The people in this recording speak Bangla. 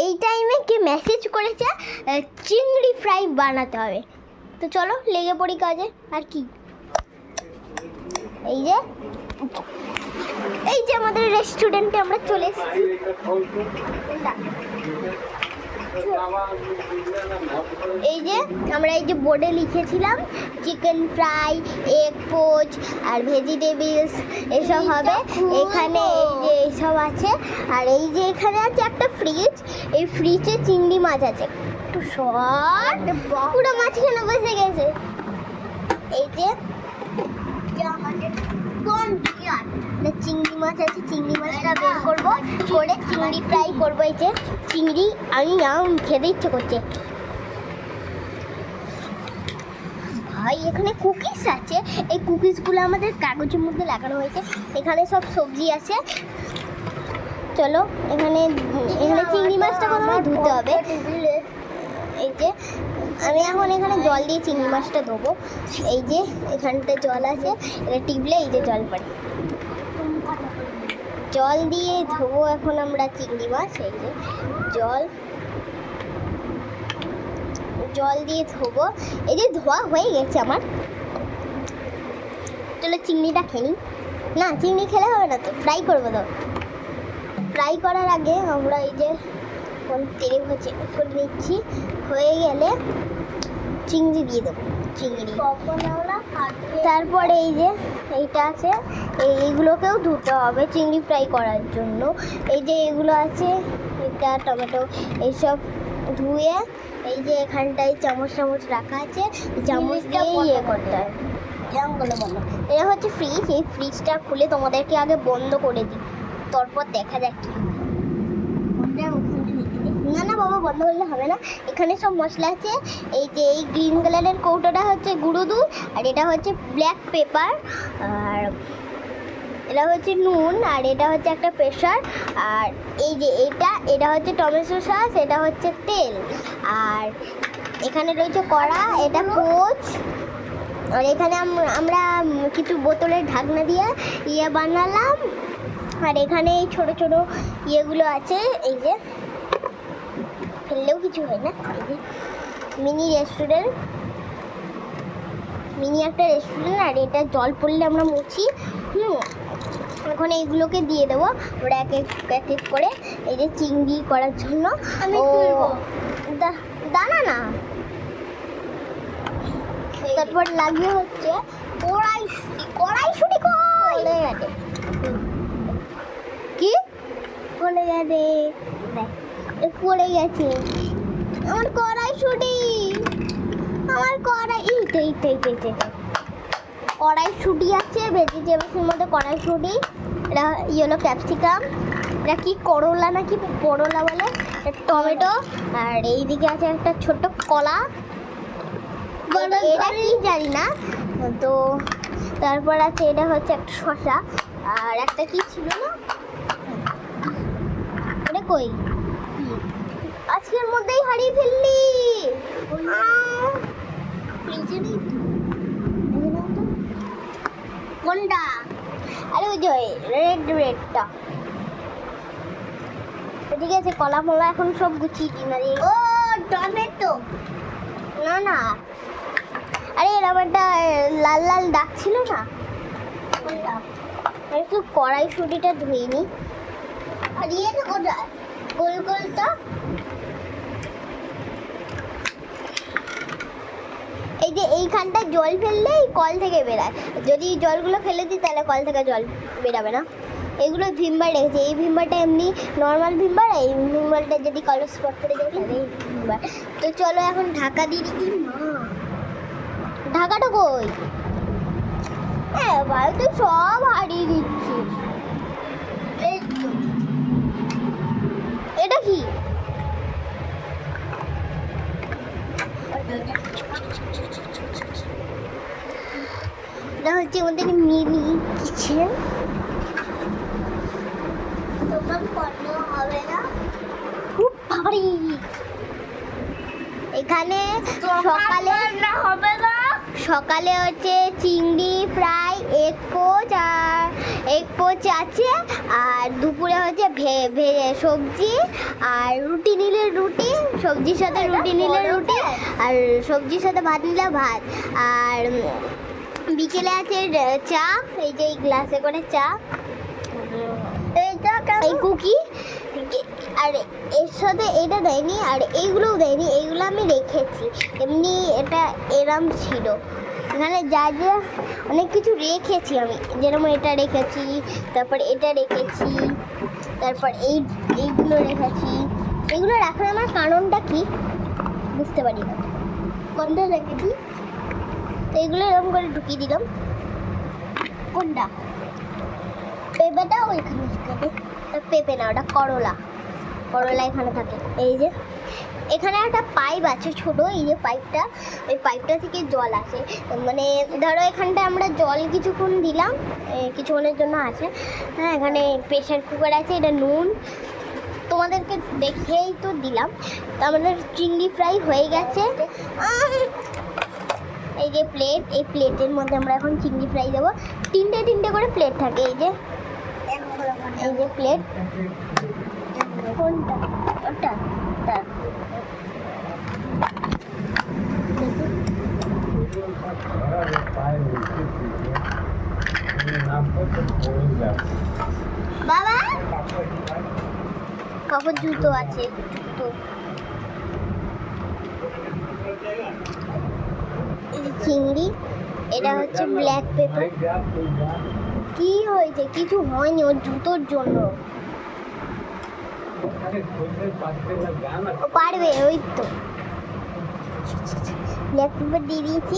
এই টাইমে কে মেসেজ করেছে চিংড়ি ফ্রাই বানাতে হবে। তো চলো লেগে পড়ি কাজে। আর কি, এই যে আমাদের রেস্টুরেন্টে আমরা চলে এসেছি। এই যে আমরা এই যে বোর্ডে লিখেছিলাম চিকেন ফ্রাই, এগ পোচ আর ভেজিটেবলস এসব হবে এখানে। এই যে এইসব আছে। আর এই যে এখানে আছে একটা ফ্রিজ, এই ফ্রিজে চিংড়ি মাছ আছে একটু শর্ট, পুরো মাছখানে বসে গেছে। এই যে চিংড়ি মাছ আছে, চিংড়ি মাছটা বের করবো করে চিংড়ি ফ্রাই করবো। এই যে চিংড়ি আমি খেতে ইচ্ছে করছে। ভাই এখানে কুকিজ আছে, এই কুকিজগুলো আমাদের কাগজের মধ্যে লাগানো হয়েছে। এখানে সব সবজি আছে। চলো এখানে চিংড়ি মাছটা প্রথমে ধুতে হবে। এই যে আমি এখন এখানে জল দিয়ে চিংড়ি মাছটা ধোবো। এই যে এখানটা জল আছে, এটা টিপলে এই যে জল পড়ে, জল দিয়ে ধোবো এখন আমরা চিংড়ি মাছ। এই যে জল দিয়ে ধোবো। এই যে ধোয়া হয়ে গেছে আমার। চলো চিংড়িটা খেয়ে নিই। না চিংড়ি খেলে হবে না, তো ফ্রাই করবো। তো ফ্রাই করার আগে আমরা এই যে তেলে ভাজি করে নিচ্ছি, হয়ে গেলে চিংড়ি দিয়ে দেবো। চিংড়ি তারপরে এই যে এইটা আছে, এইগুলোকেও ধুতে হবে চিংড়ি ফ্রাই করার জন্য। এই যে এগুলো আছে, এটা টমেটো এইসব ধুয়ে এই যে এখানটায় চামচ রাখা আছে, চামচ দিয়ে ইয়ে করতে হয়। এটা হচ্ছে ফ্রিজ। এই ফ্রিজটা খুলে তোমাদেরকে আগে বন্ধ করে দিই, তারপর দেখা যাক কি। না বাবা, বন্ধ করলে হবে না। এখানে সব মশলা আছে। এই যে এই গ্রিন কালারের কৌটোটা হচ্ছে গুঁড়ো দুধ, আর এটা হচ্ছে ব্ল্যাক পেপার, আর এটা হচ্ছে নুন, আর এটা হচ্ছে একটা প্রেশার, আর এই যে এটা হচ্ছে টমেটো সস, এটা হচ্ছে তেল, আর এখানে রয়েছে কড়া, এটা কোচ, আর এখানে আমরা কিছু বোতলের ঢাকনা দিয়ে ইয়ে বানালাম। আর এখানে এই ছোটো ছোটো ইয়েগুলো আছে, এই যে ফেললেও কিছু হয় না। এই যে মিনি একটা রেস্টুরেন্ট। আর এটা জল পড়লে আমরা মুছি। এখন এইগুলোকে দিয়ে দেবো ওরা এক এক করে। এই যে চিংড়ি করার জন্য আমি দানা না, তারপর লাগিয়ে হচ্ছে কড়াইশুঁটি কি পড়ে গেছে, পড়ে গেছে আমার কড়াইশুঁটি। কড়াইশুঁটি আছে ভেজিটেবলসের মধ্যে। কড়াইশুঁটি, এটা ইয়েলো ক্যাপসিকাম, এটা কি করলা নাকি পরোলা বলে, টমেটো, আর এইদিকে আছে একটা ছোট্ট কলা, এটা কি জানি না। তো তারপর আছে এটা হচ্ছে একটা শসা, আর একটা কি ছিল না, এটা কই আজকের মধ্যেই হারিয়ে ফেললি। কোনটা? আরে ওই যে রেডটা। ঠিক আছে, কলা মলা এখন সব গুছিয়ে কিনা দিই। ও টমেটো না, আরে এরকম একটা লাল দাগ ছিল না, একটু কড়াইশুঁটিটা ধুয়ে নি। আর ইয়েটা কোথায় গোলটা? এই যে এইখানটায় জল ফেললে এই কল থেকে বেরায়, যদি জলগুলো ফেলে দিই তাহলে কল থেকে জল বেরাবে না। এগুলো ভিমবার রেখেছে, এই ভিমবারটা এমনি নর্মাল ভিমবার, এই ভিমবারটা যদি কালো স্পট করে যায় তাহলে এই ভিমবার। তো চলো এখন ঢাকা দিয়ে দিই। ঢাকাটা কই? হ্যাঁ ভাই, তুই সব হারিয়ে দিচ্ছিস। এটা কি? এটা হচ্ছে আমাদের মিনি কিচেন। হবে না খুব ভারী। এখানে সকালে সকালে হচ্ছে চিংড়ি ফ্রাই, এগ পোচ আছে, আর দুপুরে হচ্ছে সবজি, আর রুটি নিলে রুটি, সবজির সাথে রুটি নিলে রুটি, আর সবজির সাথে ভাত নিলে ভাত। আর বিকেলে আছে চা, এই যে এই গ্লাসে করে চা, এই কুকি, আর এর সাথে এটা দেয়নি, আর এইগুলোও দেয়নি, এইগুলো আমি রেখেছি এমনি, এটা এরম ছিল। এখানে যা যা অনেক কিছু রেখেছি আমি, যেরকম এটা রেখেছি, তারপর এটা রেখেছি, তারপর এইগুলো রেখেছি। এগুলো রাখার আমার কারণটা কি বুঝতে পারি না, কোনটা রেখেছি। তো এগুলো এরকম করে ঢুকিয়ে দিলাম। কোনটা? পেঁপেটা ওইখানে থাকে, পেঁপে না, ওটা করলা, করলা এখানে থাকে। এই যে এখানে একটা পাইপ আছে ছোট, এই যে পাইপটা, ওই পাইপটা থেকে জল আসে, মানে ধরো এখানটা আমরা জল কিছুক্ষণ দিলাম, কিছুক্ষণের জন্য আছে। হ্যাঁ, এখানে প্রেশার কুকার আছে, এটা নুন তোমাদেরকে দেখেই তো দিলাম। তো আমাদের চিংড়ি ফ্রাই হয়ে গেছে। এই যে প্লেট, এই প্লেটের মধ্যে আমরা এখন চিংড়ি ফ্রাই দেবো। তিনটে করে প্লেট থাকে, এই যে প্লেট। কোনটা? ওটা বাবা, কাপড় জুতো আছে, জুতো। চিংড়ি, এটা হচ্ছে ব্ল্যাক পেপার। কি হয়েছে? কিছু হয়নি, ওর জুতোর জন্য। ও পারবে, ওই তো ব্ল্যাক পেপার দিয়ে দিয়েছি।